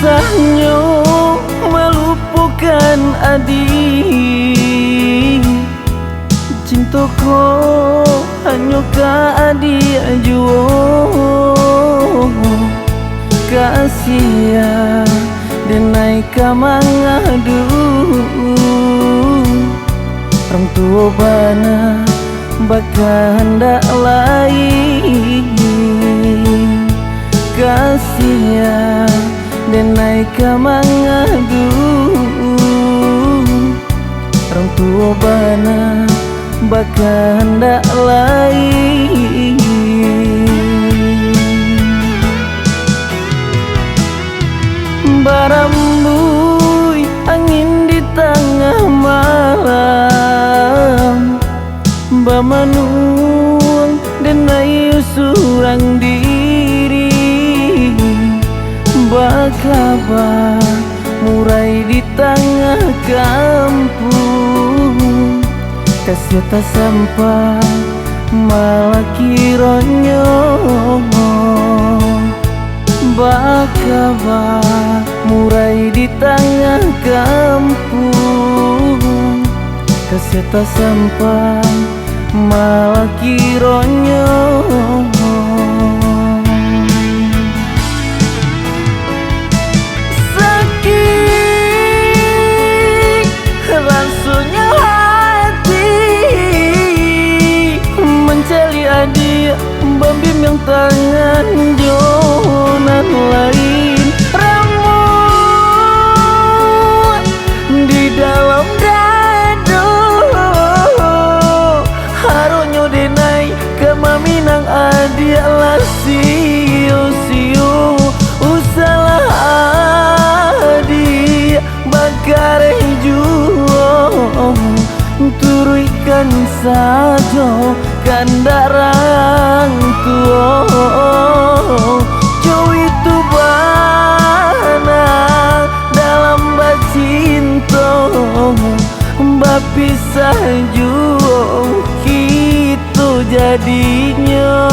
susahnya melupakan adik. Cintaku hanya ke adik jua. Kasihan denai ka mangadu. Orang tua bana baka hendak lain. Kasihan denai ka mangadu. Orang tua bana baka hendak lain. Barambui angin di tengah malam, bamanuang denai surang diri. Bakabar murai di tengah kampung, kasih tak sampai malah kironyo. Bakabar murai di tengah kampung, kasih tak sampai malah kironyo. Sakit rasanya hati mencari adik bambim yang tangan jonan lain. Rambut di dalam dado haronyo denai kemaminang adik lah siu-siu. Usalah adik bakare juo turuikan saja kandarang tuo. Jauh itu bana dalam bacinto, bapisah juo gitu jadinya.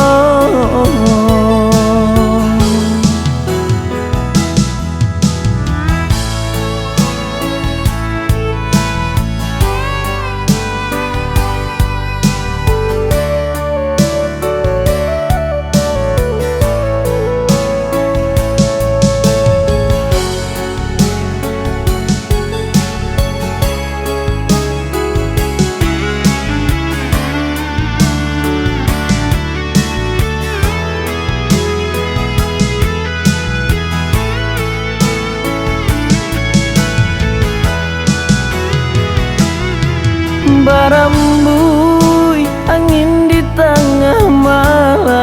Barambui angin di tengah malam,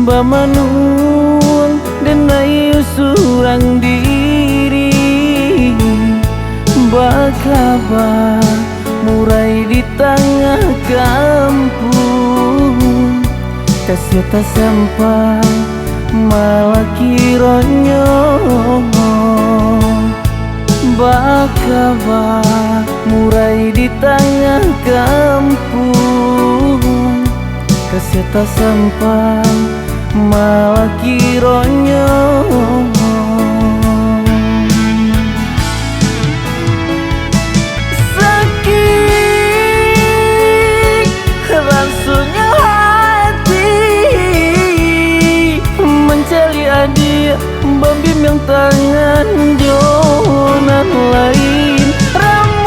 bamanuang denai surang diri. Bakabar murai di tengah kampung, kasih tak sampai malah kironyo. Bakabar murai di tengah kampung, kasih tak sampai malah kironyo. Sakit rasanya hati mencari adik bambim yang tangan jonan lain. Rambut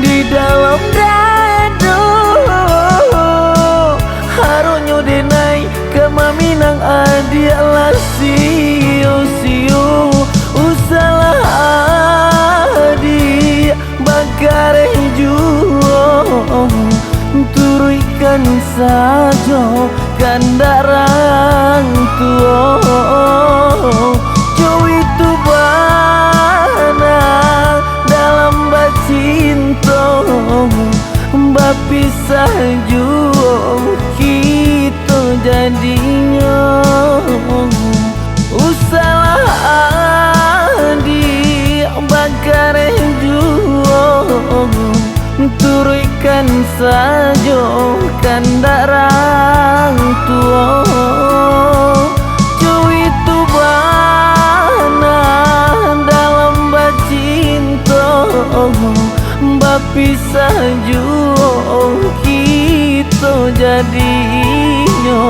di dalam dado haronyo denai kemaminang adik lah siu-siu. Usalah adik bakare juo turuikan saja kandarang tuo. Jauh itu bana dalam bacinto, bapisah juo gitu jadinya. Usalah adik bakare juo turuikan saja kandarang tuo. mbak pisah juo kita jadinya.